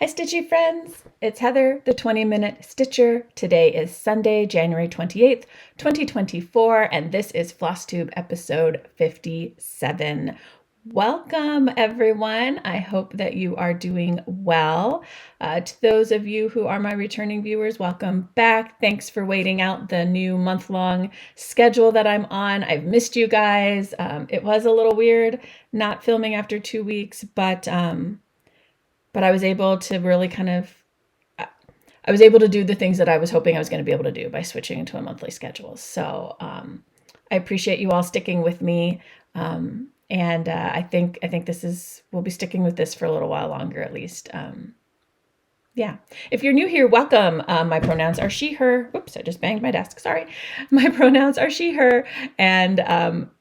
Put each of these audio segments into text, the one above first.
Hi, Stitchy friends. It's Heather, the 20-minute Stitcher. Today is Sunday, January 28th, 2024, and this is Flosstube episode 57. Welcome, everyone. I hope that you are doing well. To those of you who are my returning viewers, welcome back. Thanks for waiting out the new month-long schedule that I'm on. I've missed you guys. It was a little weird not filming after 2 weeks, but I was able to really I was able to do the things that I was hoping I was going to be able to do by switching into a monthly schedule. So I appreciate you all sticking with me. And I think we'll be sticking with this for a little while longer, at least. Yeah. If you're new here, welcome. My pronouns are she, her. Whoops, I just banged my desk. Sorry. My pronouns are she, her. And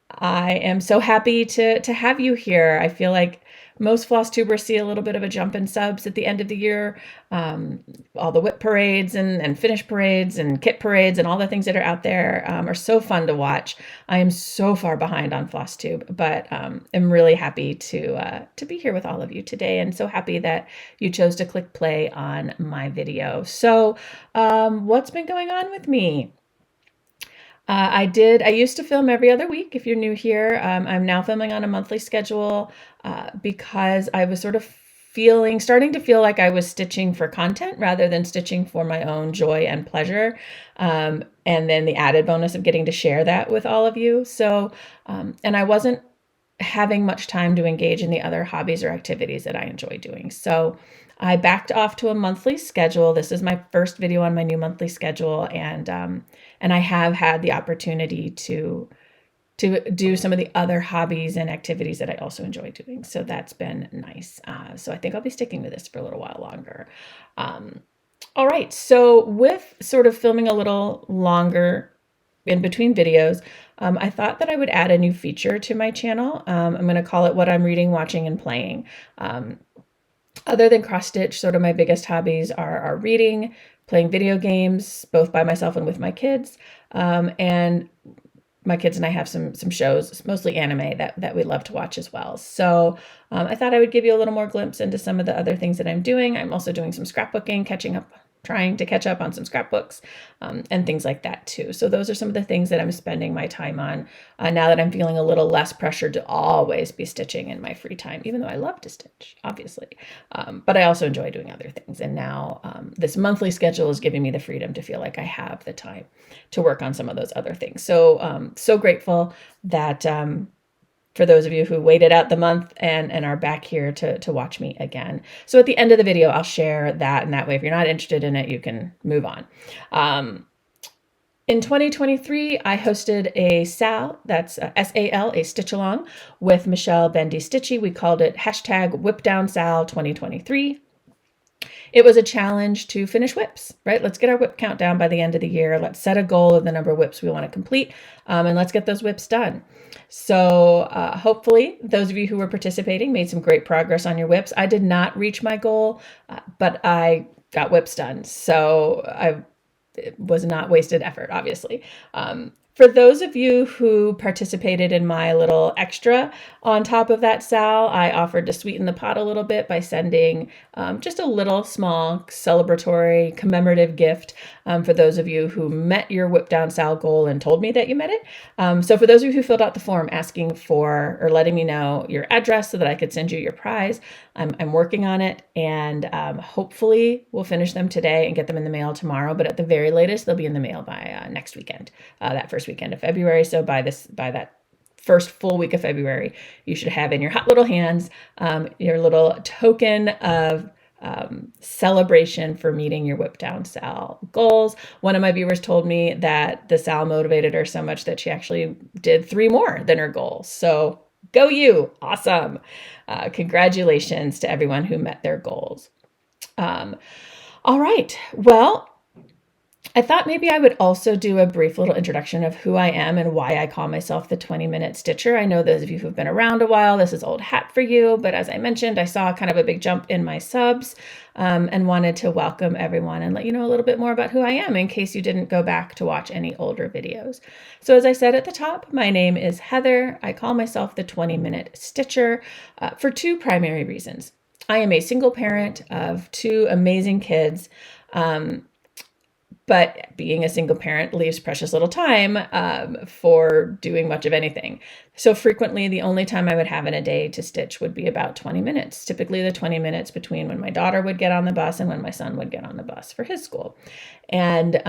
I am so happy to have you here. I feel like most Flosstubers see a little bit of a jump in subs at the end of the year. All the whip parades and finish parades and kit parades and all the things that are out there are so fun to watch. I am so far behind on Flosstube, but am really happy to be here with all of you today, and so happy that you chose to click play on my video. So what's been going on with me? I used to film every other week. If you're new here, I'm now filming on a monthly schedule because I was sort of starting to feel like I was stitching for content rather than stitching for my own joy and pleasure. And then the added bonus of getting to share that with all of you. So, and I wasn't having much time to engage in the other hobbies or activities that I enjoy doing. So I backed off to a monthly schedule. This is my first video on my new monthly schedule, and I have had the opportunity to do some of the other hobbies and activities that I also enjoy doing. So that's been nice. So I think I'll be sticking with this for a little while longer. All right. So with sort of filming a little longer in between videos, I thought that I would add a new feature to my channel. I'm going to call it What I'm Reading, Watching, and Playing. Other than cross stitch, sort of my biggest hobbies are reading, playing video games, both by myself and with my kids. And my kids and I have some shows, mostly anime, that we love to watch as well. So I thought I would give you a little more glimpse into some of the other things that I'm doing. I'm also doing some scrapbooking, trying to catch up on some scrapbooks and things like that too. So those are some of the things that I'm spending my time on now that I'm feeling a little less pressured to always be stitching in my free time, even though I love to stitch, obviously. But I also enjoy doing other things. And now this monthly schedule is giving me the freedom to feel like I have the time to work on some of those other things. So so grateful that for those of you who waited out the month and are back here to watch me again. So at the end of the video, I'll share that, and that way, if you're not interested in it, you can move on. In 2023, I hosted a SAL, that's S-A-L, a stitch along with Michelle Bendy Stitchy. We called it #WhipDownSal 2023. It was a challenge to finish whips, right? Let's get our whip count down by the end of the year. Let's set a goal of the number of whips we want to complete, and let's get those whips done. So hopefully those of you who were participating made some great progress on your whips. I did not reach my goal, but I got whips done. So it was not wasted effort, obviously. For those of you who participated in my little extra on top of that SAL, I offered to sweeten the pot a little bit by sending just a little small celebratory commemorative gift for those of you who met your Whip Down SAL goal and told me that you met it. So for those of you who filled out the form asking for or letting me know your address so that I could send you your prize, I'm working on it, and hopefully we'll finish them today and get them in the mail tomorrow, but at the very latest, they'll be in the mail by next weekend, that first weekend of February. So by that first full week of February, you should have in your hot little hands your little token of celebration for meeting your Whip Down SAL goals. One of my viewers told me that the SAL motivated her so much that she actually did 3 more than her goal. So go you. Awesome. Congratulations to everyone who met their goals. All right. Well, I thought maybe I would also do a brief little introduction of who I am and why I call myself the 20-minute Stitcher. I know those of you who've been around a while, this is old hat for you, but as I mentioned, I saw kind of a big jump in my subs and wanted to welcome everyone and let you know a little bit more about who I am in case you didn't go back to watch any older videos. So as I said at the top, my name is Heather. I call myself the 20-minute Stitcher for 2 primary reasons. I am a single parent of two amazing kids. But being a single parent leaves precious little time for doing much of anything. So frequently, the only time I would have in a day to stitch would be about 20 minutes, typically the 20 minutes between when my daughter would get on the bus and when my son would get on the bus for his school. And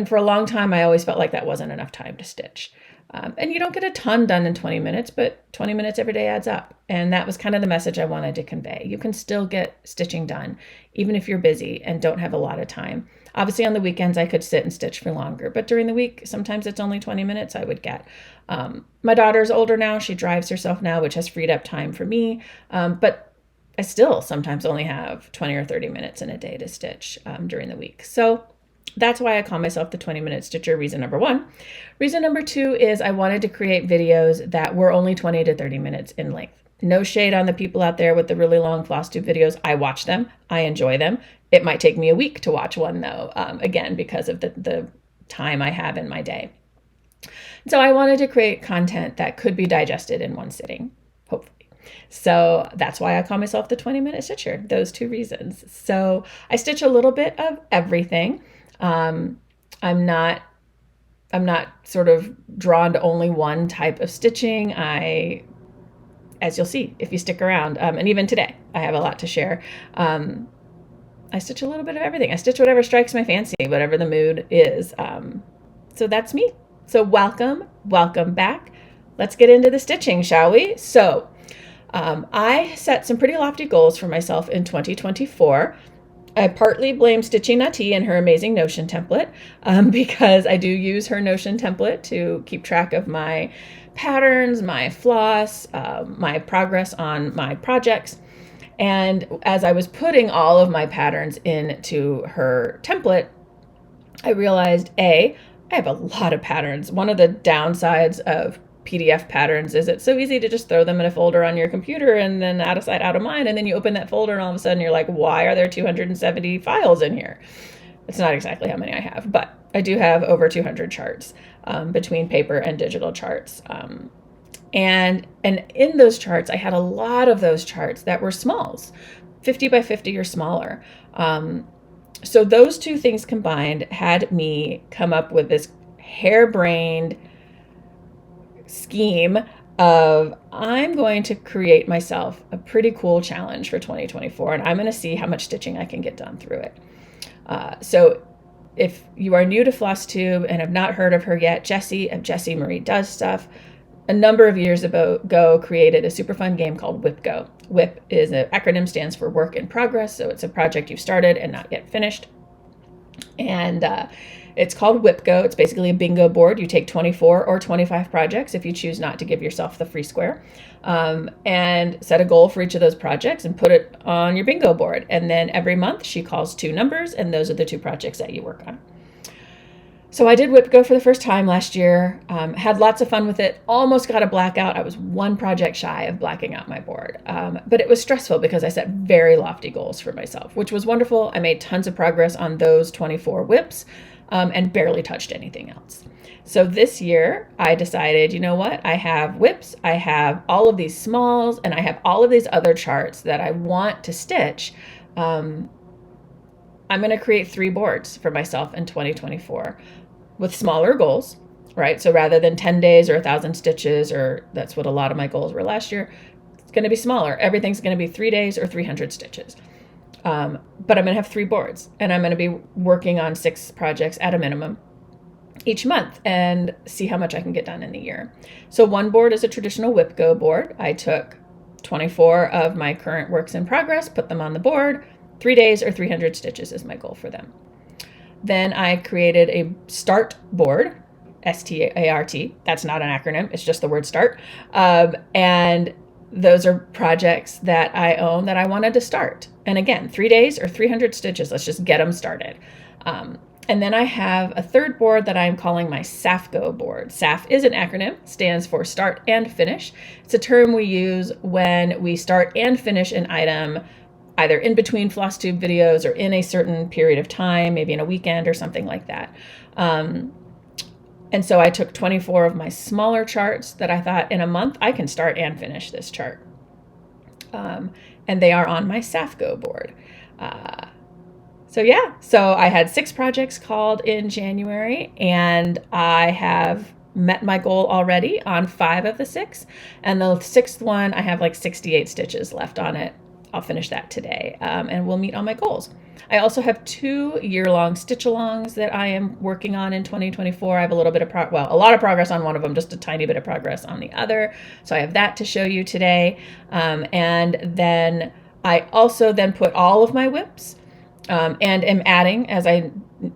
for a long time, I always felt like that wasn't enough time to stitch. And you don't get a ton done in 20 minutes, but 20 minutes every day adds up. And that was kind of the message I wanted to convey. You can still get stitching done, even if you're busy and don't have a lot of time. Obviously, on the weekends, I could sit and stitch for longer, but during the week, sometimes it's only 20 minutes I would get. My daughter's older now. She drives herself now, which has freed up time for me. But I still sometimes only have 20 or 30 minutes in a day to stitch during the week. So that's why I call myself the 20-minute stitcher, reason number one. Reason number two is I wanted to create videos that were only 20 to 30 minutes in length. No shade on the people out there with the really long Flosstube videos. I watch them. I enjoy them. It might take me a week to watch one though, again, because of the time I have in my day. So I wanted to create content that could be digested in one sitting, hopefully. So that's why I call myself the 20-minute stitcher, those two reasons. So I stitch a little bit of everything. I'm not sort of drawn to only one type of stitching. As you'll see, if you stick around, and even today, I have a lot to share. I stitch a little bit of everything. I stitch whatever strikes my fancy, whatever the mood is. So that's me. So welcome back. Let's get into the stitching, shall we? So, I set some pretty lofty goals for myself in 2024. I partly blame Stitchy Nutty and her amazing Notion template because I do use her Notion template to keep track of my patterns, my floss, my progress on my projects. And as I was putting all of my patterns into her template, I realized, I have a lot of patterns. One of the downsides of PDF patterns is it's so easy to just throw them in a folder on your computer and then out of sight, out of mind. And then you open that folder and all of a sudden you're like, why are there 270 files in here? It's not exactly how many I have, but I do have over 200 charts between paper and digital charts. And in those charts, I had a lot of those charts that were smalls, 50 by 50 or smaller. So those two things combined had me come up with this harebrained scheme of I'm going to create myself a pretty cool challenge for 2024, and I'm going to see how much stitching I can get done through it. So if you are new to Flosstube and have not heard of her yet, Jessie of Jessie Marie Does Stuff, a number of years ago created a super fun game called Whip Go. WIP is an acronym, stands for work in progress, so it's a project you've started and not yet finished. And it's called Whip Go. It's basically a bingo board. You take 24 or 25 projects if you choose not to give yourself the free square, and set a goal for each of those projects and put it on your bingo board. And then every month she calls two numbers, and those are the two projects that you work on. So I did Whip Go for the first time last year, had lots of fun with it, almost got a blackout. I was one project shy of blacking out my board, but it was stressful because I set very lofty goals for myself, which was wonderful. I made tons of progress on those 24 whips and barely touched anything else. So this year I decided, you know what? I have whips, I have all of these smalls, and I have all of these other charts that I want to stitch. I'm going to create 3 boards for myself in 2024 with smaller goals, right? So rather than 10 days or 1,000 stitches, or that's what a lot of my goals were last year, it's going to be smaller. Everything's going to be 3 days or 300 stitches. But I'm going to have 3 boards, and I'm going to be working on 6 projects at a minimum each month and see how much I can get done in the year. So one board is a traditional Whip Go board. I took 24 of my current works in progress, put them on the board. 3 days or 300 stitches is my goal for them. Then I created a start board, START. That's not an acronym. It's just the word start. And those are projects that I own that I wanted to start. And again, 3 days or 300 stitches. Let's just get them started. And then I have a third board that I'm calling my SAFGO board. SAF is an acronym, stands for start and finish. It's a term we use when we start and finish an item either in between Flosstube videos or in a certain period of time, maybe in a weekend or something like that. And so I took 24 of my smaller charts that I thought in a month I can start and finish this chart. and they are on my Safgo board. So yeah, so I had 6 projects called in January, and I have met my goal already on 5 of the 6. And the 6th one, I have like 68 stitches left on it. I'll finish that today, and we'll meet all my goals. I also have 2 year-long stitch-alongs that I am working on in 2024. I have a little bit of a lot of progress on one of them, just a tiny bit of progress on the other. So I have that to show you today. And then I also then put all of my whips, and am adding as I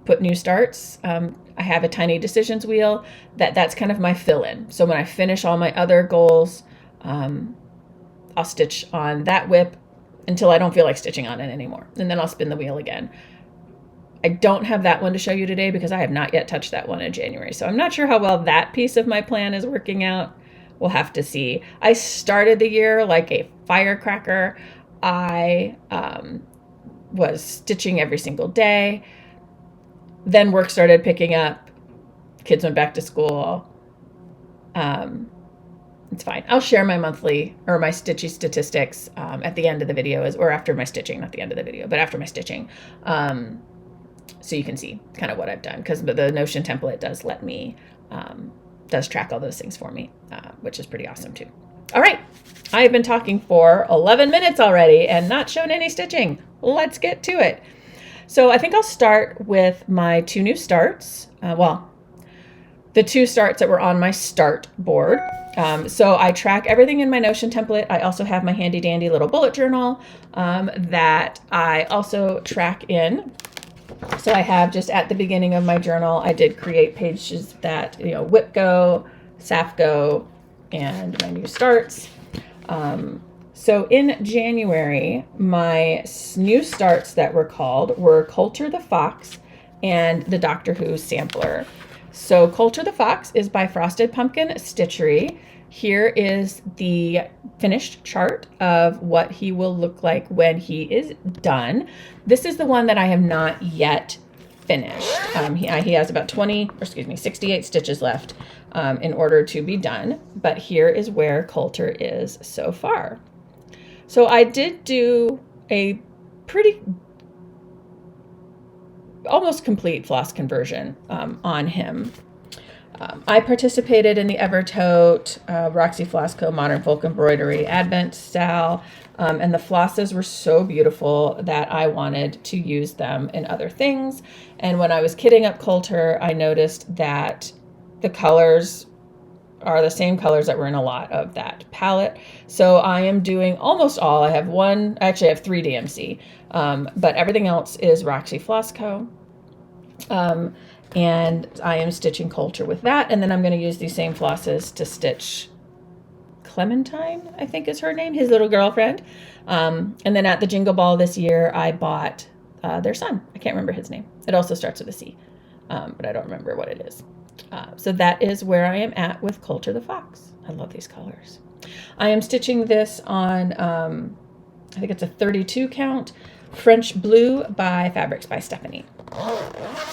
put new starts. I have a tiny decisions wheel that's kind of my fill-in. So when I finish all my other goals, I'll stitch on that whip until I don't feel like stitching on it anymore. And then I'll spin the wheel again. I don't have that one to show you today because I have not yet touched that one in January. So I'm not sure how well that piece of my plan is working out. We'll have to see. I started the year like a firecracker. I was stitching every single day. Then work started picking up. Kids went back to school. It's fine. I'll share my monthly or my stitchy statistics at the end of the video, or after my stitching, not the end of the video, but after my stitching. So you can see kind of what I've done, because the Notion template does let me, does track all those things for me, which is pretty awesome too. All right. I have been talking for 11 minutes already and not shown any stitching. Let's get to it. So I think I'll start with my 2 new starts. The 2 starts that were on my start board. So I track everything in my Notion template. I also have my handy dandy little bullet journal that I also track in. So I have just at the beginning of my journal, I did create pages that, whip go, saf go, and my new starts. So in January, my new starts that were called were Coulter the Fox and the Doctor Who sampler. So Coulter the Fox is by Frosted Pumpkin Stitchery. Here is the finished chart of what he will look like when he is done. This is the one that I have not yet finished. He has about 68 stitches left in order to be done. But here is where Coulter is so far. So I did do a pretty almost complete floss conversion on him. I participated in the Evertote, Roxy Flossco Modern Folk Embroidery Advent style, and the flosses were so beautiful that I wanted to use them in other things. And when I was kitting up Coulter, I noticed that the colors are the same colors that were in a lot of that palette. So I am doing almost all. I have 3 DMC, but everything else is Roxy Flossco. And I am stitching Coulter with that. And then I'm going to use these same flosses to stitch Clementine, I think is her name, his little girlfriend. And then at the Jingle Ball this year, I bought their son. I can't remember his name. It also starts with a C, but I don't remember what it is. So that is where I am at with Coulter the Fox. I love these colors. I am stitching this on, I think it's a 32 count, French Blue by Fabrics by Stephanie.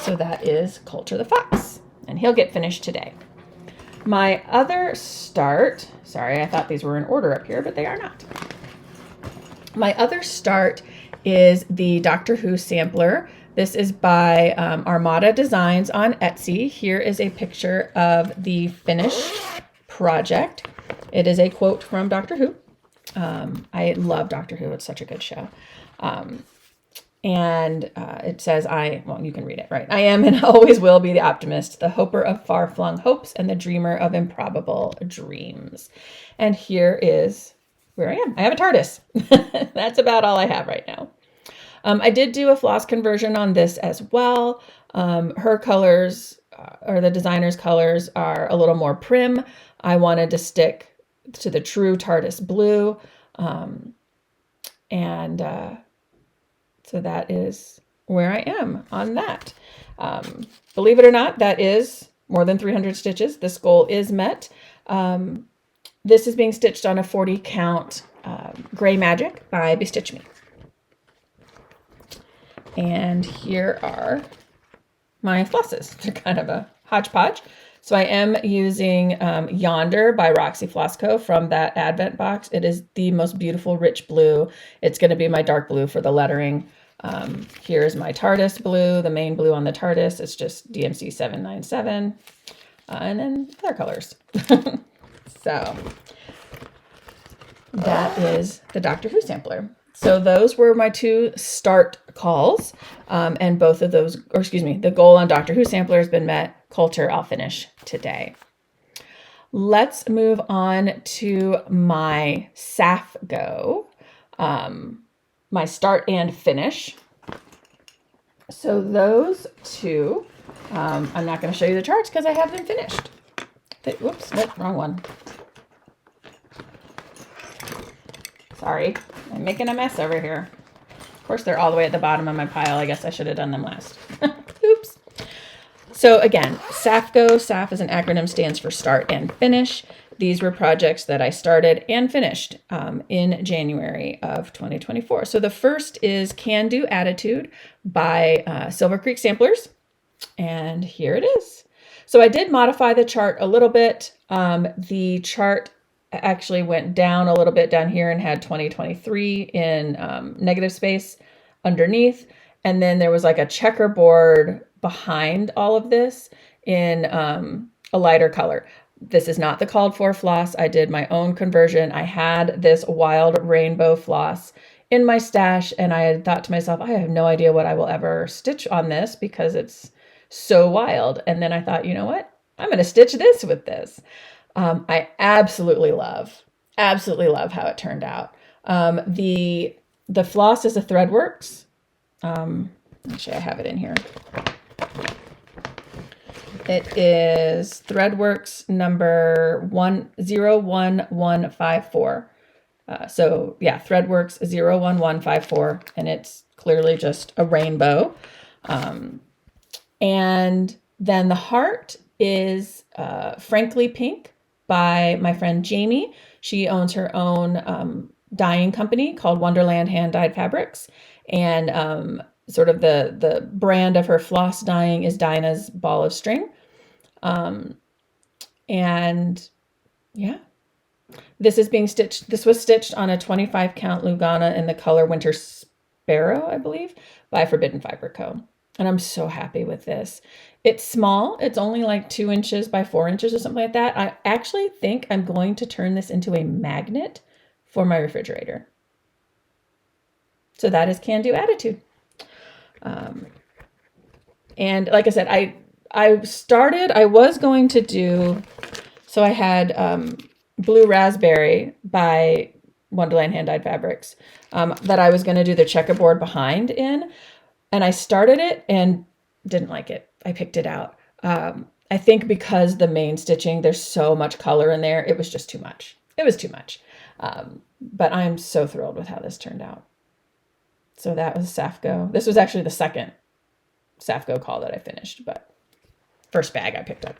So that is Coulter the Fox, and he'll get finished today. My other start, sorry, I thought these were in order up here, but they are not. My other start is the Doctor Who sampler. This is by Armada Designs on Etsy. Here is a picture of the finished project. It is a quote from Doctor Who. I love Doctor Who. It's such a good show. And it says, you can read it, right? I am and always will be the optimist, the hoper of far-flung hopes, and the dreamer of improbable dreams. And here is where I am. I have a TARDIS. That's about all I have right now. I did do a floss conversion on this as well. Her colors, or the designer's colors, are a little more prim. I wanted to stick to the true TARDIS blue. So that is where I am on that. Believe it or not, that is more than 300 stitches. This goal is met. This is being stitched on a 40 count Gray Magic by Bestitch Me. And here are my flosses. They're kind of a hodgepodge. So I am using Yonder by Roxy Flosco from that Advent box. It is the most beautiful rich blue. It's going to be my dark blue for the lettering. Here's my TARDIS blue, the main blue on the TARDIS. It's just DMC 797. And then other colors. So that is the Doctor Who sampler. So those were my 2 start calls. And both of those, or excuse me, the goal on Doctor Who sampler has been met. Coulter I'll finish today. Let's move on to my SAFGO, my start and finish. So those 2, I'm not going to show you the charts because I have them finished. Whoops, nope, wrong one. Sorry, I'm making a mess over here. Of course, they're all the way at the bottom of my pile. I guess I should have done them last. Oops. So again, SAFGO, SAF is an acronym, stands for start and finish. These were projects that I started and finished in January of 2024. So the first is Can Do Attitude by Silver Creek Samplers. And here it is. So I did modify the chart a little bit. The chart actually went down a little bit down here and had 2023 in negative space underneath. And then there was like a checkerboard behind all of this in a lighter color. This is not the called for floss. I did my own conversion. I had this wild rainbow floss in my stash, and I had thought to myself, I have no idea what I will ever stitch on this because it's so wild. And then I thought, you know what? I'm going to stitch this with this. I absolutely love how it turned out. The floss is a Threadworks. Actually, I have it in here. It is Threadworks number 01154. So yeah, Threadworks 01154, and it's clearly just a rainbow. And then the heart is Frankly Pink by my friend Jamie. She owns her own dyeing company called Wonderland Hand Dyed Fabrics, and sort of the brand of her floss dyeing is Dinah's Ball of String. And yeah, this is being stitched. This was stitched on a 25 count Lugana in the color Winter Sparrow, I believe, by Forbidden Fiber Co. And I'm so happy with this. It's small. It's only like 2 inches by 4 inches or something like that. I actually think I'm going to turn this into a magnet for my refrigerator. So that is Can Do Attitude. And like I said, I was going to do, so I had Blue Raspberry by Wonderland Hand Dyed Fabrics that I was going to do the checkerboard behind in. And I started it and didn't like it. I picked it out. I think because the main stitching, there's so much color in there, it was just too much. It was too much. But I'm so thrilled with how this turned out. So that was SAFGO. This was actually the second SAFGO call that I finished, but first bag I picked up.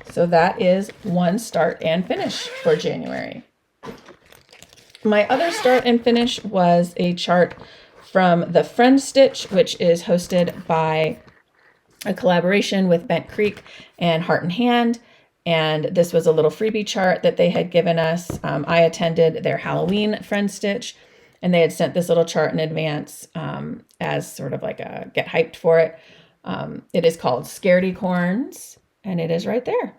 So that is one start and finish for January. My other start and finish was a chart from the Friend Stitch, which is hosted by a collaboration with Bent Creek and Heart and Hand. And this was a little freebie chart that they had given us. I attended their Halloween Friend Stitch, and they had sent this little chart in advance as sort of like a get hyped for it. It is called Scaredy Corns, and it is right there.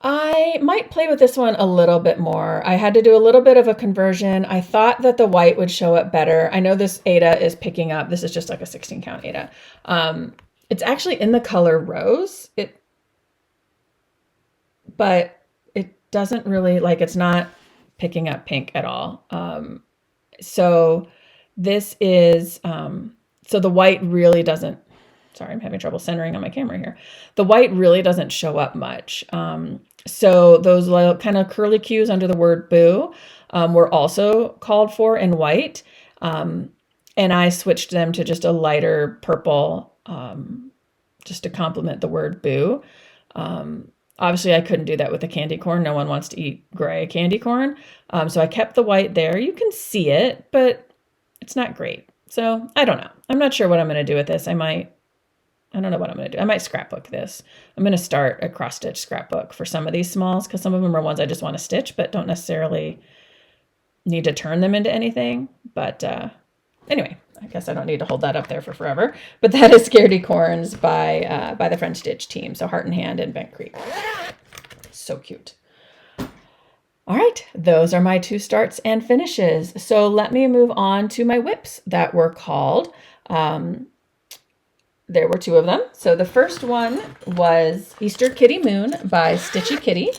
I might play with this one a little bit more. I had to do a little bit of a conversion. I thought that the white would show up better. I know this Ada is picking up. This is just like a 16 count Ada. It's actually in the color rose. But it doesn't really, like, it's not picking up pink at all. So this is, so the white really doesn't, sorry, I'm having trouble centering on my camera here. The white really doesn't show up much. So those little kind of curly cues under the word boo were also called for in white. And I switched them to just a lighter purple, just to complement the word boo. Obviously I couldn't do that with the candy corn. No one wants to eat gray candy corn. So I kept the white there. You can see it, but it's not great. So I don't know. I'm not sure what I'm going to do with this. I might I don't know what I'm going to do. I might scrapbook this. I'm going to start a cross stitch scrapbook for some of these smalls because some of them are ones I just want to stitch but don't necessarily need to turn them into anything. But anyway, I guess I don't need to hold that up there for forever. But that is Scaredy Corns by the French Stitch team. So Heart and Hand and Bent Creek. So cute. All right, those are my 2 starts and finishes. So let me move on to my whips that were called. There were 2 of them. So the first one was Easter Kitty Moon by Stitchy Kitty.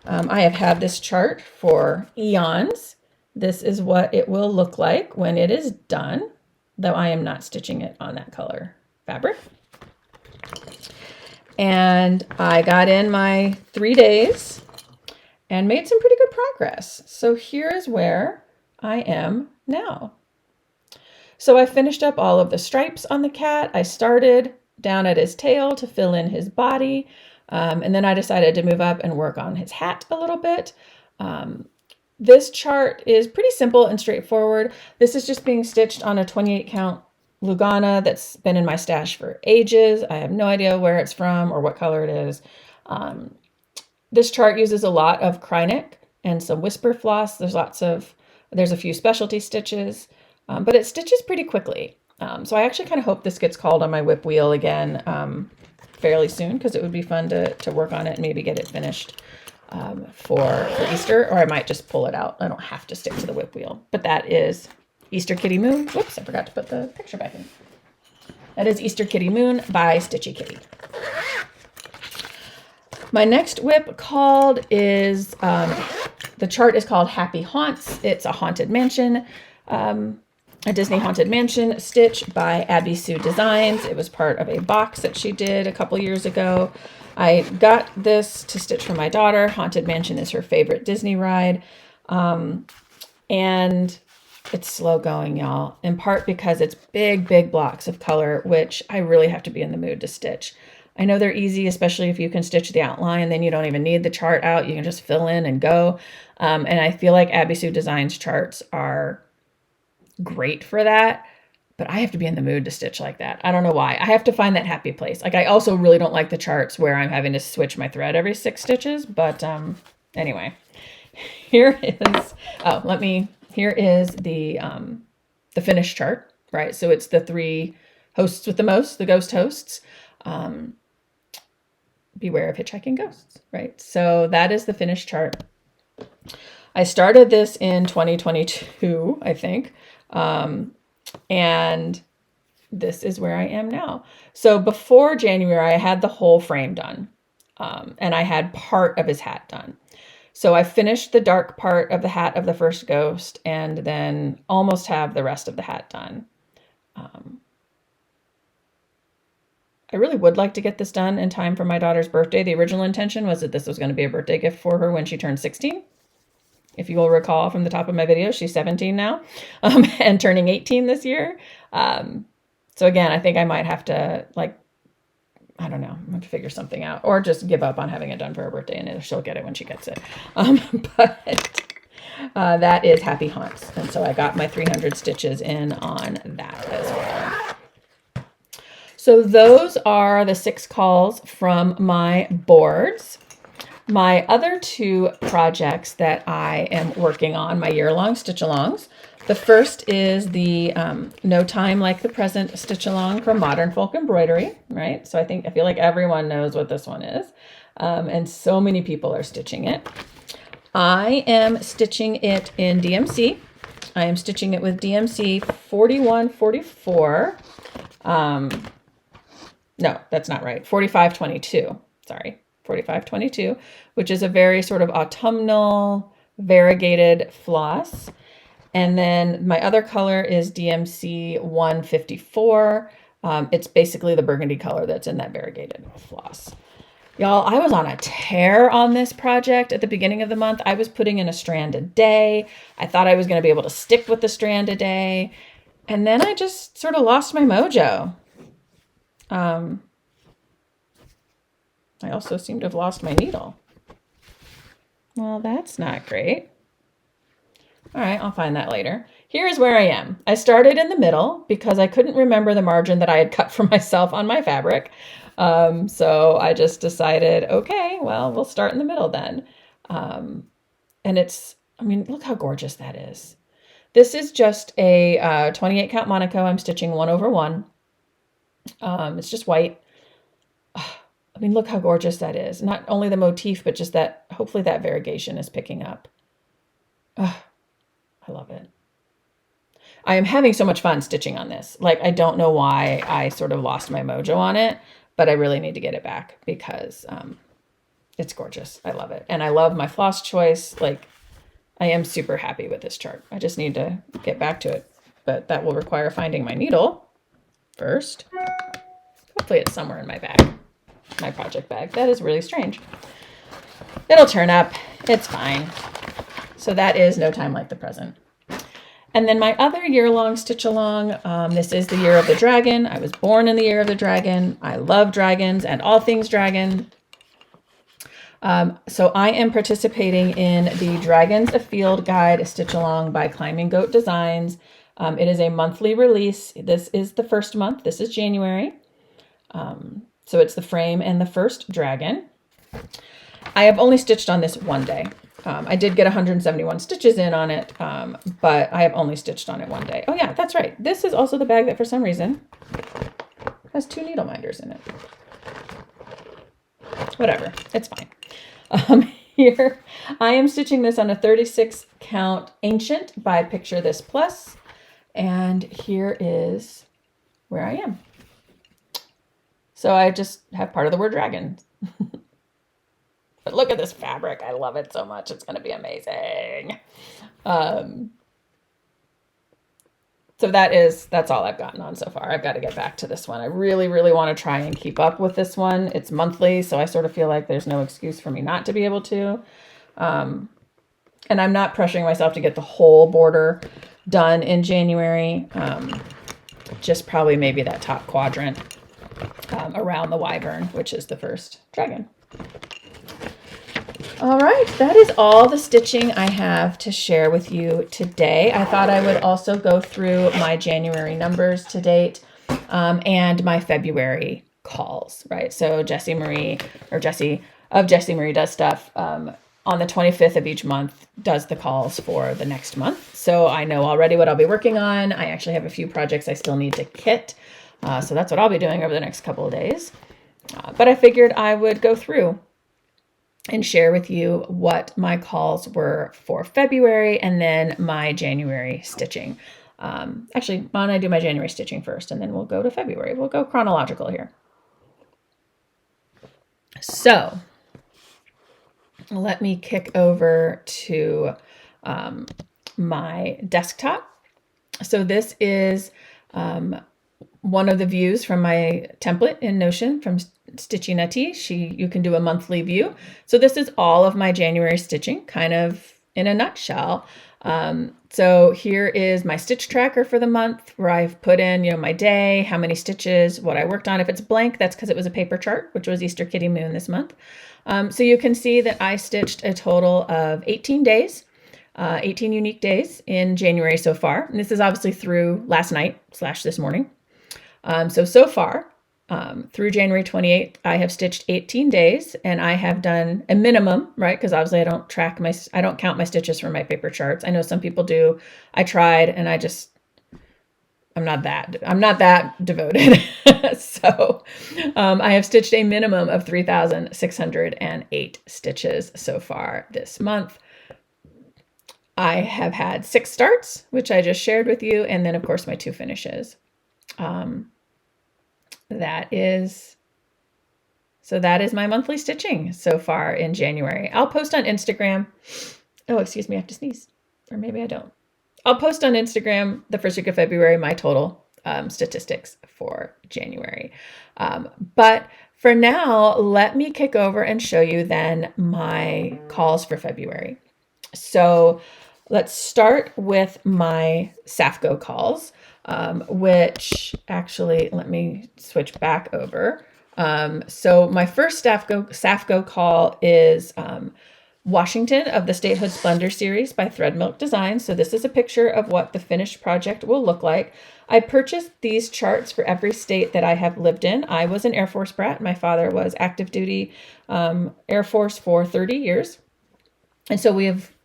I have had this chart for eons. This is what it will look like when it is done, though I am not stitching it on that color fabric. And I got in my 3 days and made some pretty good progress. So here is where I am now. So I finished up all of the stripes on the cat. I started down at his tail to fill in his body. And then I decided to move up and work on his hat a little bit. This chart is pretty simple and straightforward. This is just being stitched on a 28 count Lugana that's been in my stash for ages. I have no idea where it's from or what color it is. This chart uses a lot of Krynic and some whisper floss. There's a few specialty stitches, but it stitches pretty quickly. So I actually kind of hope this gets called on my whip wheel again fairly soon because it would be fun to work on it and maybe get it finished for Easter, or I might just pull it out. I don't have to stick to the whip wheel, but that is Easter Kitty Moon. Whoops, I forgot to put the picture back in. That is Easter Kitty Moon by Stitchy Kitty. My next whip called is, the chart is called Happy Haunts. It's a haunted mansion, a Disney Haunted Mansion stitch by Abbie Sue Designs. It was part of a box that she did a couple years ago. I got this to stitch for my daughter. Haunted Mansion is her favorite Disney ride. And it's slow going, y'all, in part because it's big, big blocks of color, which I really have to be in the mood to stitch. I know they're easy, especially if you can stitch the outline, then you don't even need the chart out. You can just fill in and go. And I feel like Abbie Sue Designs charts are great for that, but I have to be in the mood to stitch like that. I don't know why. I have to find that happy place. Like, I also really don't like the charts where I'm having to switch my thread every 6 stitches, but anyway, here is, here is the finished chart, right? So it's the 3 hosts with the most, the ghost hosts. Beware of hitchhiking ghosts, right? So that is the finished chart. I started this in 2022, I think. And this is where I am now. So before January, I had the whole frame done. And I had part of his hat done. So I finished the dark part of the hat of the first ghost and then almost have the rest of the hat done. I really would like to get this done in time for my daughter's birthday. The original intention was that this was going to be a birthday gift for her when she turned 16. If you will recall from the top of my video, she's 17 now and turning 18 this year. So again, I think I might have to, like, I don't know, I'm going to figure something out or just give up on having it done for her birthday and she'll get it when she gets it. But that is Happy Haunts. And so I got my 300 stitches in on that as well. So those are the 6 calls from my boards. My other 2 projects that I am working on, my year-long stitch-alongs. The first is the No Time Like the Present stitch-along from Modern Folk Embroidery, right? So I feel like everyone knows what this one is. And so many people are stitching it. I am stitching it in DMC. I am stitching it with DMC 4144. No, that's not right. 4522. Sorry. 4522, which is a very sort of autumnal variegated floss. And then my other color is DMC 154. It's basically the burgundy color that's in that variegated floss. Y'all, I was on a tear on this project at the beginning of the month. I was putting in a strand a day. I thought I was going to be able to stick with the strand a day. And then I just sort of lost my mojo. I also seem to have lost my needle. Well, that's not great. All right, I'll find that later. here's where I am. I started in the middle because I couldn't remember the margin that I had cut for myself on my fabric. So I just decided, okay, well, we'll start in the middle then. And it's, I mean, look how gorgeous that is. This is just a 28 count Monaco. I'm stitching 1/1. It's just white. I mean, look how gorgeous that is. Not only the motif, but just that, hopefully that variegation is picking up. I love it. I am having so much fun stitching on this. Like, I don't know why I sort of lost my mojo on it, but I really need to get it back because it's gorgeous. I love it. And I love my floss choice. Like, I am super happy with this chart. I just need to get back to it, but that will require finding my needle first. Hopefully it's somewhere in my bag, my project bag. That is really strange. It'll turn up. It's fine. So that is No Time Like the Present. And then my other year-long stitch along, this is the Year of the Dragon. I was born in the Year of the Dragon. I love dragons and all things dragon. So I am participating in the Dragons Afield Guide Stitch Along by Climbing Goat Designs. It is a monthly release. This is the first month. This is January. So it's the frame and the first dragon. I have only stitched on this one day. I did get 171 stitches in on it, but I have only stitched on it one day. Oh yeah, that's right. This is also the bag that for some reason has 2 needle minders in it. Whatever, it's fine. Here, I am stitching this on a 36 count Ancient by Picture This Plus. And here is where I am. So I just have part of the word dragon. But look at this fabric. I love it so much. It's going to be amazing. So that's all I've gotten on so far. I've got to get back to this one. I really, really want to try and keep up with this one. It's monthly, so I sort of feel like there's no excuse for me not to be able to. And I'm not pressuring myself to get the whole border done in January. Just probably maybe that top quadrant around the wyvern, which is the first dragon. All right, that is all the stitching I have to share with you today. I thought I would also go through my January numbers to date and my February calls, right? So Jessie Marie Does Stuff on the 25th of each month does the calls for the next month. So I know already what I'll be working on. I actually have a few projects I still need to kit. So that's what I'll be doing over the next couple of days. But I figured I would go through and share with you what my calls were for February and then my January stitching. Actually, why don't I do my January stitching first and then we'll go to February. We'll go chronological here. So let me kick over to my desktop. So this is one of the views from my template in Notion from Stitchy Nutty. You can do a monthly view. So this is all of my January stitching, kind of in a nutshell. So here is my stitch tracker for the month where I've put in, my day, how many stitches, what I worked on. If it's blank, that's because it was a paper chart, which was Easter Kitty Moon this month. So you can see that I stitched a total of 18 days, 18 unique days in January so far. And this is obviously through last night / this morning. So far, through January 28th, I have stitched 18 days and I have done a minimum, right? Because obviously I don't count my stitches from my paper charts. I know some people do. I tried and I'm not that devoted. So, I have stitched a minimum of 3,608 stitches so far this month. I have had 6 starts, which I just shared with you. And then of course my 2 finishes. That is my monthly stitching so far in January. I'll post on Instagram. Oh, excuse me, I have to sneeze. Or maybe I don't. I'll post on Instagram the first week of February, my total statistics for January. But for now, let me kick over and show you then my calls for February. So let's start with my Safco calls. Which actually, let me switch back over. So my first Safco call is Washington of the Statehood Splendor series by Thread Milk Designs. So this is a picture of what the finished project will look like. I purchased these charts for every state that I have lived in. I was an Air Force brat. My father was active duty Air Force for 30 years. And so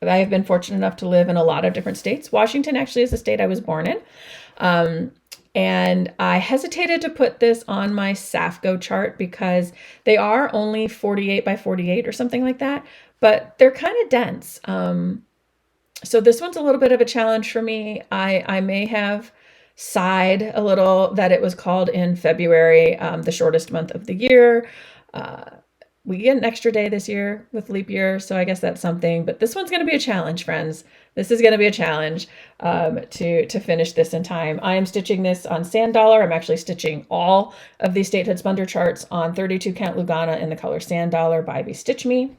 I have been fortunate enough to live in a lot of different states. Washington actually is the state I was born in. And I hesitated to put this on my Safgo chart because they are only 48 by 48 or something like that, but they're kind of dense. So this one's a little bit of a challenge for me. I may have sighed a little that it was called in February, the shortest month of the year. We get an extra day this year with leap year, so I guess that's something. But this one's going to be a challenge, friends. This is going to be a challenge to finish this in time. I am stitching this on Sand Dollar. I'm actually stitching all of these Statehood Splendor charts on 32 count Lugana in the color Sand Dollar by Abbie Stitch Me.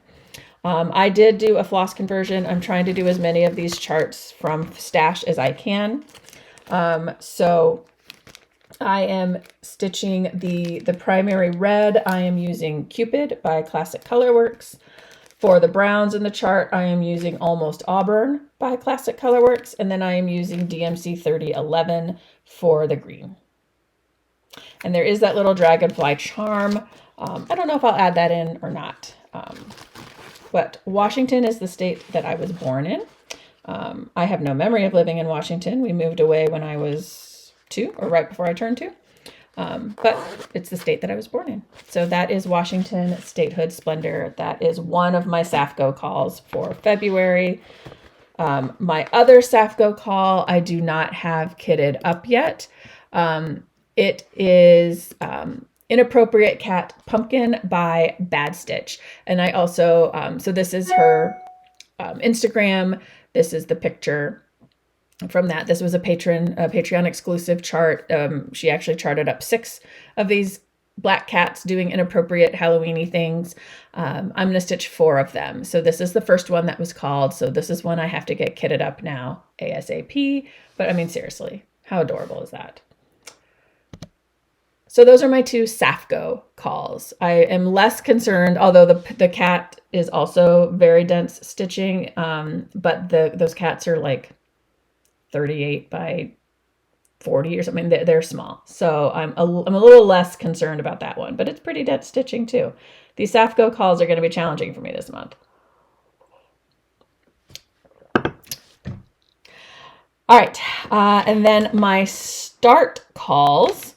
I did do a floss conversion. I'm trying to do as many of these charts from stash as I can. So I am stitching the primary red. I am using Cupid by Classic Colorworks. For the browns in the chart, I am using Almost Auburn by Classic Colorworks. And then I am using DMC 3011 for the green. And there is that little dragonfly charm. I don't know if I'll add that in or not. But Washington is the state that I was born in. I have no memory of living in Washington. We moved away when I was 2 or right before I turned 2. But it's the state that I was born in. So that is Washington Statehood Splendor. That is one of my Safgo calls for February. My other Safgo call, I do not have kitted up yet. It is Inappropriate Cat Pumpkin by Bad Stitch. And I also, so this is her Instagram. This is the picture from that. This was a Patreon exclusive chart. She actually charted up 6 of these black cats doing inappropriate Halloween-y things. I'm going to stitch 4 of them. So this is the first one that was called. So this is one I have to get kitted up now ASAP. But I mean, seriously, how adorable is that? So those are my 2 Safgo calls. I am less concerned, although the cat is also very dense stitching, but those cats are like 38 by 40 or something. They're small. So I'm a little less concerned about that one, but it's pretty dense stitching too. These Safgo calls are going to be challenging for me this month. All right. And then my start calls.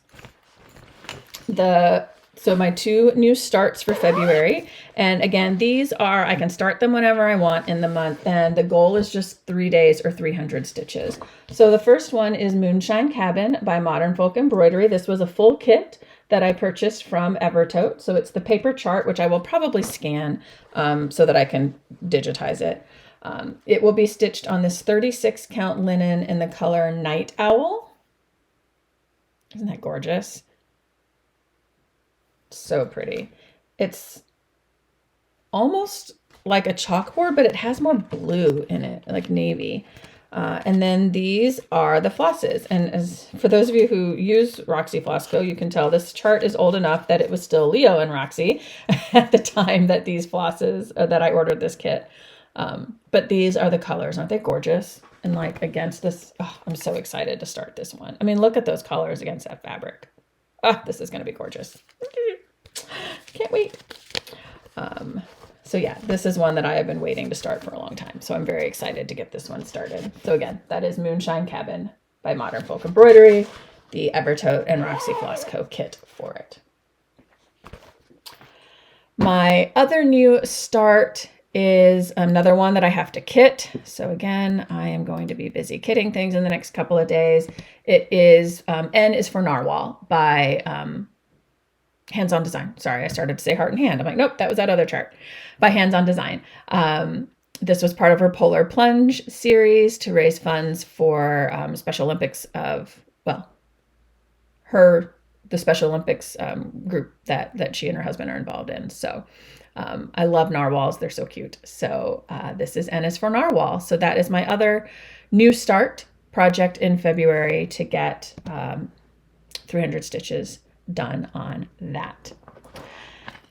So my 2 new starts for February. And again, these are, I can start them whenever I want in the month. And the goal is just 3 days or 300 stitches. So the first one is Moonshine Cabin by Modern Folk Embroidery. This was a full kit that I purchased from Evertote. So it's the paper chart, which I will probably scan so that I can digitize it. It will be stitched on this 36 count linen in the color Night Owl. Isn't that gorgeous? So pretty. It's almost like a chalkboard, but it has more blue in it, like navy. And then these are the flosses. And as for those of you who use Roxy Floss Co., you can tell this chart is old enough that it was still Leo and Roxy at the time that these flosses, that I ordered this kit. But these are the colors. Aren't they gorgeous? And like against this, oh, I'm so excited to start this one. I mean, look at those colors against that fabric. Oh, this is going to be gorgeous. Can't wait. So yeah, this is one that I have been waiting to start for a long time. So I'm very excited to get this one started. So again, that is Moonshine Cabin by Modern Folk Embroidery, the Evertote and Roxy Floss Co. kit for it. My other new start is another one that I have to kit. So again, I am going to be busy kitting things in the next couple of days. It is, N is for Narwhal by Hands On Design. Sorry, I started to say Heart and Hand. I'm like, nope, that was that other chart. By Hands On Design. This was part of her Polar Plunge series to raise funds for Special Olympics of, well, the Special Olympics group that she and her husband are involved in. So I love narwhals. They're so cute. So this is N is for Narwhal. So that is my other new start project in February to get 300 stitches done on that.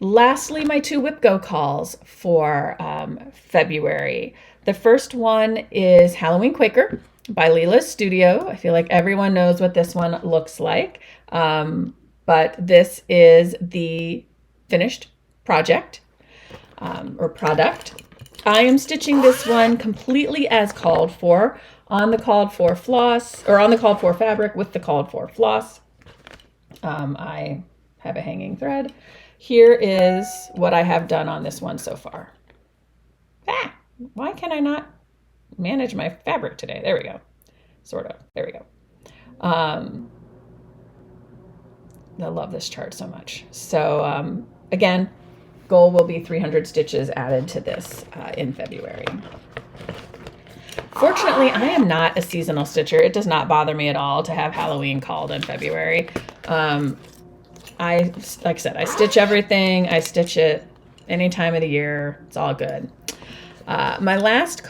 Lastly, my 2 Whip Go calls for February. The first one is Halloween Quaker by Leela's Studio. I feel like everyone knows what this one looks like, but this is the finished project or product. I am stitching this one completely as called for, on the called for floss, or on the called for fabric with the called for floss. I have a hanging thread. Here is what I have done on this one so far. Why can I not manage my fabric today? There we go. Sort of. There we go. I love this chart so much. So again, goal will be 300 stitches added to this in February. Fortunately, I am not a seasonal stitcher. It does not bother me at all to have Halloween called in February. Like I said, I stitch everything. I stitch it any time of the year. It's all good. My last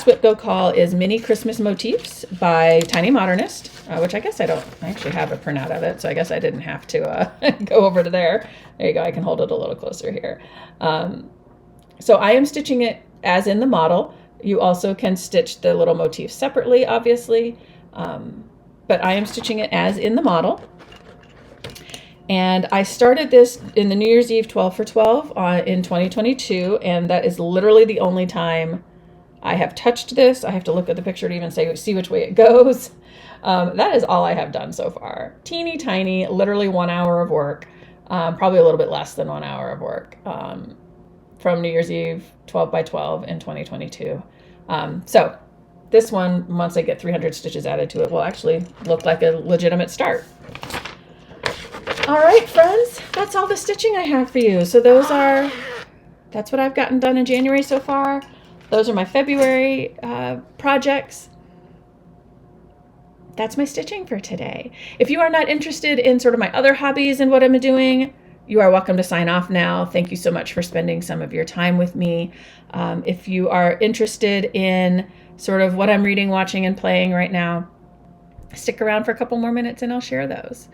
Whip Go call is Mini Christmas Motifs by Tiny Modernist, which I guess I actually have a printout of it, so I guess I didn't have to go over to there. There you go. I can hold it a little closer here. So I am stitching it as in the model. You also can stitch the little motifs separately, obviously, but I am stitching it as in the model. And I started this in the New Year's Eve 12 for 12 in 2022, and that is literally the only time I have touched this. I have to look at the picture to even see which way it goes. That is all I have done so far. Teeny tiny, literally 1 hour of work, probably a little bit less than 1 hour of work from New Year's Eve 12 by 12 in 2022. So this one, once I get 300 stitches added to it, will actually look like a legitimate start. All right, friends, that's all the stitching I have for you. So that's what I've gotten done in January so far. Those are my February projects. That's my stitching for today. If you are not interested in sort of my other hobbies and what I'm doing, you are welcome to sign off now. Thank you so much for spending some of your time with me. If you are interested in sort of what I'm reading, watching, and playing right now, stick around for a couple more minutes and I'll share those.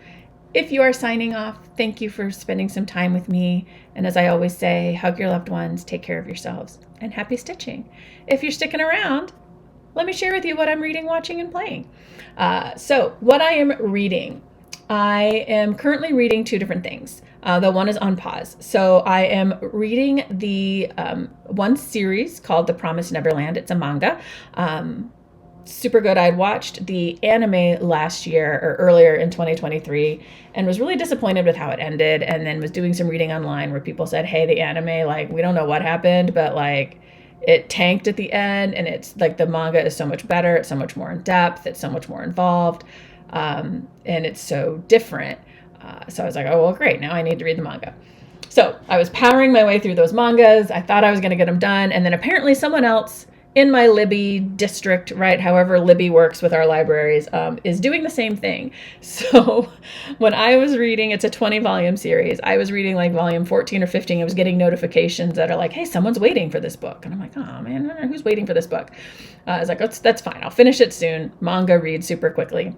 If you are signing off, thank you for spending some time with me. And as I always say, hug your loved ones, take care of yourselves, and happy stitching. If you're sticking around, let me share with you what I'm reading, watching, and playing. So what I am reading, I am currently reading 2 different things. The one is on pause. So I am reading the one series called The Promised Neverland. It's a manga. Super good. I'd watched the anime last year or earlier in 2023 and was really disappointed with how it ended, and then was doing some reading online where people said, hey, the anime, like, we don't know what happened, but like it tanked at the end, and it's like the manga is so much better. It's so much more in depth. It's so much more involved. And it's so different. So I was like, oh, well, great. Now I need to read the manga. So I was powering my way through those mangas. I thought I was going to get them done. And then apparently someone else in my Libby district, right, however Libby works with our libraries, is doing the same thing. So when I was reading, it's a 20-volume series. I was reading like volume 14 or 15. I was getting notifications that are like, hey, someone's waiting for this book. And I'm like, oh, man, who's waiting for this book? I was like, that's fine. I'll finish it soon. Manga read super quickly.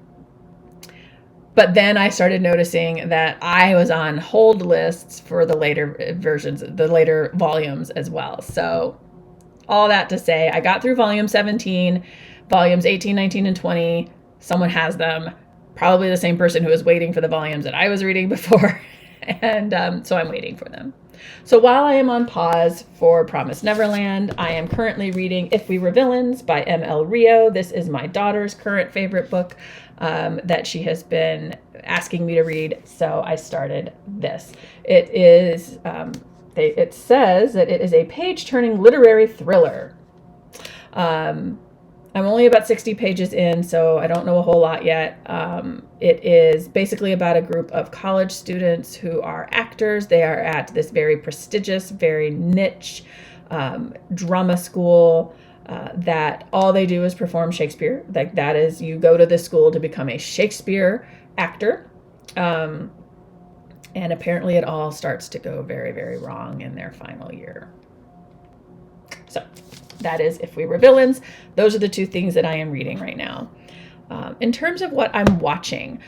But then I started noticing that I was on hold lists for the later versions, the later volumes as well. So all that to say, I got through volume 17, volumes 18, 19, and 20. Someone has them, probably the same person who was waiting for the volumes that I was reading before. And so I'm waiting for them. So while I am on pause for Promised Neverland, I am currently reading If We Were Villains by M.L. Rio. This is my daughter's current favorite book that she has been asking me to read. So I started this. It is... it says that it is a page-turning literary thriller. I'm only about 60 pages in, so I don't know a whole lot yet. It is basically about a group of college students who are actors. They are at this very prestigious, very niche drama school that all they do is perform Shakespeare. Like, that is, you go to this school to become a Shakespeare actor. And apparently it all starts to go very, very wrong in their final year. So that is If We Were Villains. Those are the 2 things that I am reading right now. In terms of what I'm watching,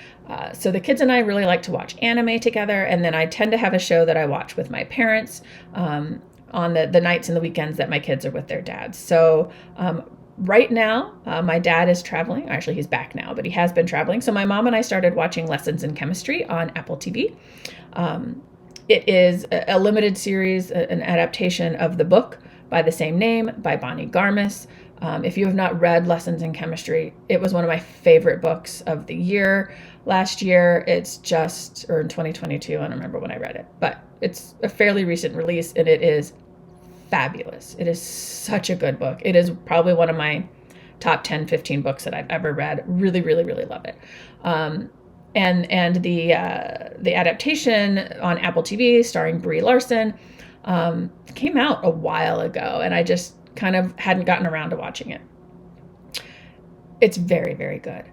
so the kids and I really like to watch anime together, and then I tend to have a show that I watch with my parents on the nights and the weekends that my kids are with their dads. So right now, my dad is traveling. Actually, he's back now, but he has been traveling. So my mom and I started watching Lessons in Chemistry on Apple TV. It is a limited series, an adaptation of the book by the same name by Bonnie Garmis. If you have not read Lessons in Chemistry, it was one of my favorite books of the year. Last year, or in 2022, I don't remember when I read it, but it's a fairly recent release, and it is fabulous. It is such a good book. It is probably one of my top 10, 15 books that I've ever read. Really, really, really love it. And the adaptation on Apple TV starring Brie Larson came out a while ago, and I just kind of hadn't gotten around to watching it. It's very, very good.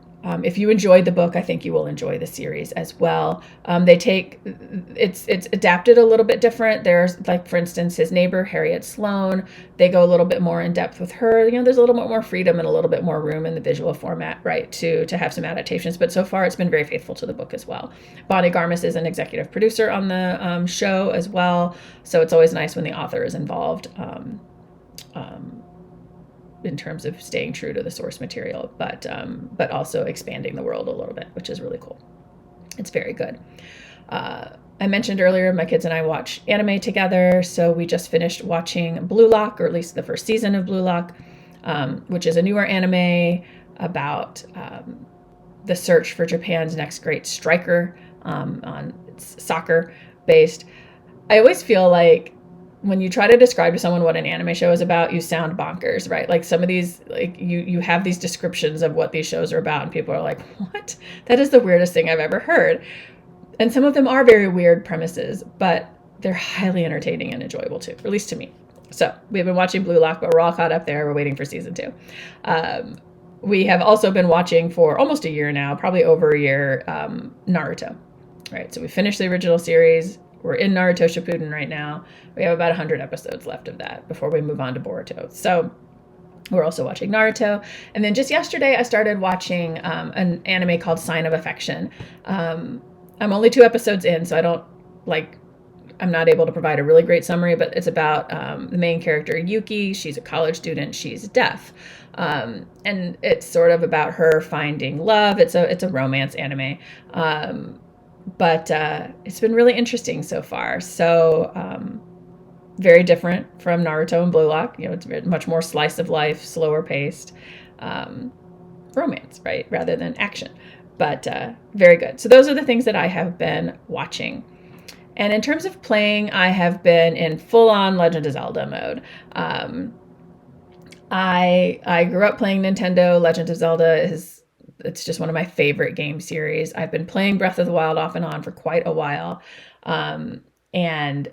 If you enjoyed the book, I think you will enjoy the series as well. It's adapted a little bit different. There's, like, for instance, his neighbor, Harriet Sloan. They go a little bit more in depth with her. There's a little bit more freedom and a little bit more room in the visual format, right, to have some adaptations. But so far, it's been very faithful to the book as well. Bonnie Garmis is an executive producer on the show as well. So it's always nice when the author is involved. In terms of staying true to the source material, but also expanding the world a little bit, which is really cool. It's very good. I mentioned earlier, my kids and I watch anime together, so we just finished watching BlueLock, or at least the first season of BlueLock, which is a newer anime about the search for Japan's next great striker. It's soccer based. I always feel like when you try to describe to someone what an anime show is about, you sound bonkers, right? Like some of these, like you have these descriptions of what these shows are about, and people are like, what? That is the weirdest thing I've ever heard. And some of them are very weird premises, but they're highly entertaining and enjoyable too, at least to me. So we've been watching BlueLock, but we're all caught up there. We're waiting for season 2. We have also been watching for almost a year now, probably over a year, Naruto, right? So we finished the original series. We're in Naruto Shippuden right now. We have about 100 episodes left of that before we move on to Boruto. So we're also watching Naruto. And then just yesterday, I started watching an anime called Sign of Affection. I'm only 2 episodes in, so I'm not able to provide a really great summary, but it's about the main character, Yuki. She's a college student. She's deaf. And it's sort of about her finding love. It's a romance anime. But it's been really interesting so far. So very different from Naruto and BlueLock. It's much more slice of life, slower paced romance, right, rather than action. But very good. So those are the things that I have been watching. And in terms of playing, I have been in full-on Legend of Zelda mode. I grew up playing Nintendo. Legend of Zelda it's just one of my favorite game series. I've been playing Breath of the Wild off and on for quite a while, and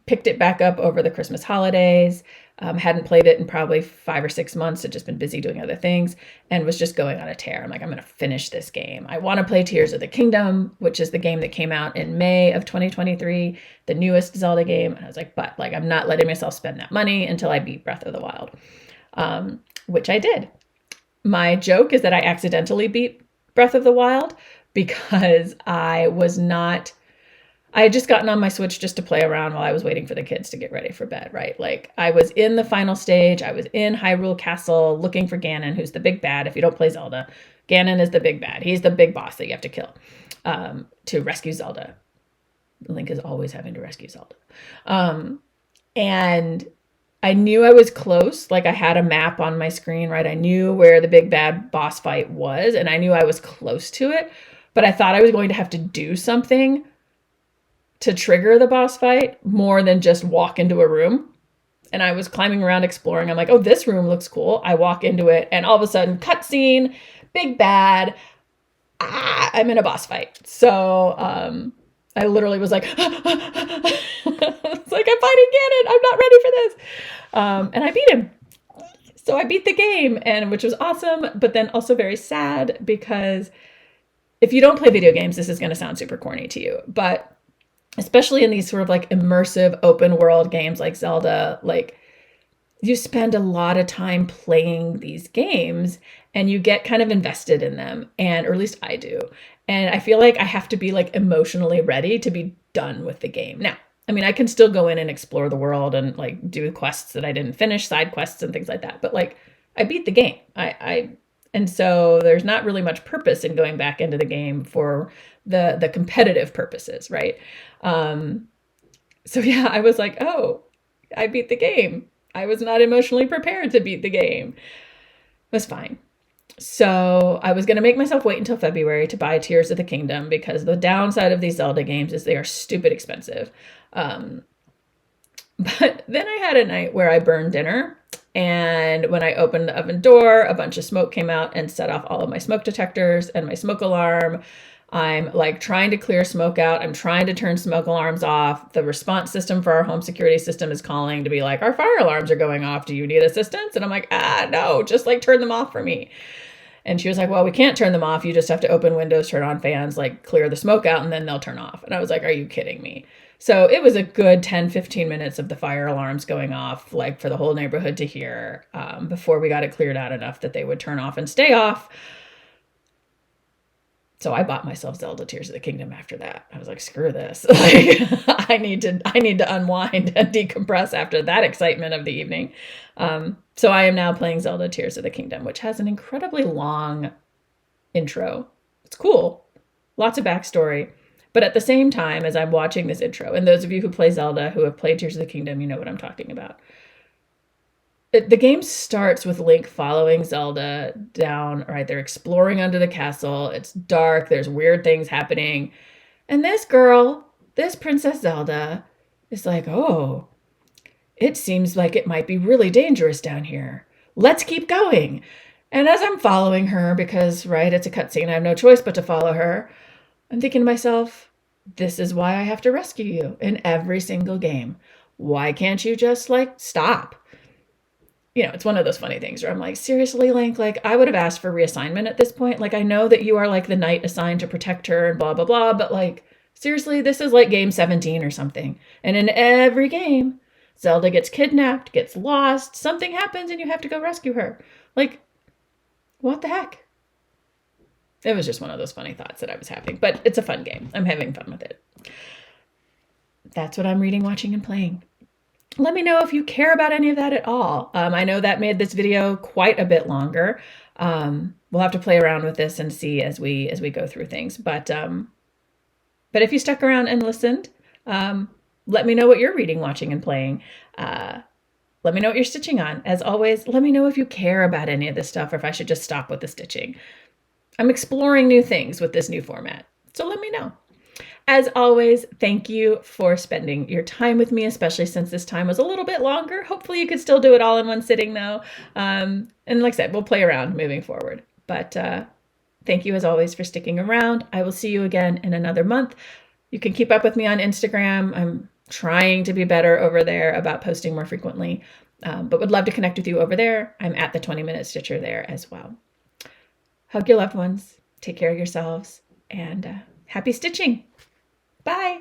picked it back up over the Christmas holidays. Hadn't played it in probably 5 or 6 months. Had just been busy doing other things and was just going on a tear. I'm like, I'm going to finish this game. I want to play Tears of the Kingdom, which is the game that came out in May of 2023, the newest Zelda game. And I was like, I'm not letting myself spend that money until I beat Breath of the Wild, which I did. My joke is that I accidentally beat Breath of the Wild because I had just gotten on my Switch just to play around while I was waiting for the kids to get ready for bed, right? Like, I was in the final stage. I was in Hyrule Castle looking for Ganon, who's the big bad. If you don't play Zelda, Ganon is the big bad. He's the big boss that you have to kill to rescue Zelda. Link is always having to rescue Zelda. And I knew I was close. Like, I had a map on my screen, right? I knew where the big bad boss fight was, and I knew I was close to it. But I thought I was going to have to do something to trigger the boss fight more than just walk into a room. And I was climbing around exploring. I'm like, oh, this room looks cool. I walk into it, and all of a sudden, cutscene, big bad. I'm in a boss fight. So I literally was like, it's like, I'm fighting Ganon. I'm not ready for this. And I beat him. So I beat the game, which was awesome, but then also very sad, because if you don't play video games, this is going to sound super corny to you. But especially in these sort of like immersive open world games like Zelda, like, you spend a lot of time playing these games, and you get kind of invested in them, and or at least I do. And I feel like I have to be like emotionally ready to be done with the game. Now, I mean, I can still go in and explore the world and like do quests that I didn't finish, side quests and things like that. But like I beat the game. And so there's not really much purpose in going back into the game for the competitive purposes, right? So yeah, I was like, oh, I beat the game. I was not emotionally prepared to beat the game. It was fine. So I was going to make myself wait until February to buy Tears of the Kingdom, because the downside of these Zelda games is they are stupid expensive. But then I had a night where I burned dinner, and when I opened the oven door, a bunch of smoke came out and set off all of my smoke detectors and my smoke alarm. I'm like trying to clear smoke out. I'm trying to turn smoke alarms off. The response system for our home security system is calling to be like, our fire alarms are going off. Do you need assistance? And I'm like, no, just like turn them off for me. And she was like, well, we can't turn them off. You just have to open windows, turn on fans, like clear the smoke out, and then they'll turn off. And I was like, are you kidding me? So it was a good 10, 15 minutes of the fire alarms going off, like for the whole neighborhood to hear, before we got it cleared out enough that they would turn off and stay off. So I bought myself Zelda Tears of the Kingdom after that. I was like, screw this. Like, I need to unwind and decompress after that excitement of the evening. So I am now playing Zelda Tears of the Kingdom, which has an incredibly long intro. It's cool. Lots of backstory. But at the same time, as I'm watching this intro, and those of you who play Zelda, who have played Tears of the Kingdom, you know what I'm talking about. The game starts with Link following Zelda down, right? They're exploring under the castle. It's dark. There's weird things happening. And this girl, this Princess Zelda, is like, oh, it seems like it might be really dangerous down here. Let's keep going. And as I'm following her, because, right, it's a cutscene, I have no choice but to follow her, I'm thinking to myself, this is why I have to rescue you in every single game. Why can't you just, like, stop? You know, it's one of those funny things where I'm like, seriously, Link, like, I would have asked for reassignment at this point. Like, I know that you are, like, the knight assigned to protect her and blah, blah, blah, but, like, seriously, this is, like, game 17 or something. And in every game, Zelda gets kidnapped, gets lost, something happens, and you have to go rescue her. Like, what the heck? It was just one of those funny thoughts that I was having. But it's a fun game. I'm having fun with it. That's what I'm reading, watching, and playing. Let me know if you care about any of that at all. I know that made this video quite a bit longer. We'll have to play around with this and see as we go through things. But if you stuck around and listened, let me know what you're reading, watching, and playing. Let me know what you're stitching on. As always, let me know if you care about any of this stuff or if I should just stop with the stitching. I'm exploring new things with this new format, so let me know. As always, thank you for spending your time with me, especially since this time was a little bit longer. Hopefully you could still do it all in one sitting though. And like I said, we'll play around moving forward. But thank you as always for sticking around. I will see you again in another month. You can keep up with me on Instagram. I'm trying to be better over there about posting more frequently, but would love to connect with you over there. I'm at the 20-Minute Stitcher there as well. Hug your loved ones, take care of yourselves, and happy stitching. Bye.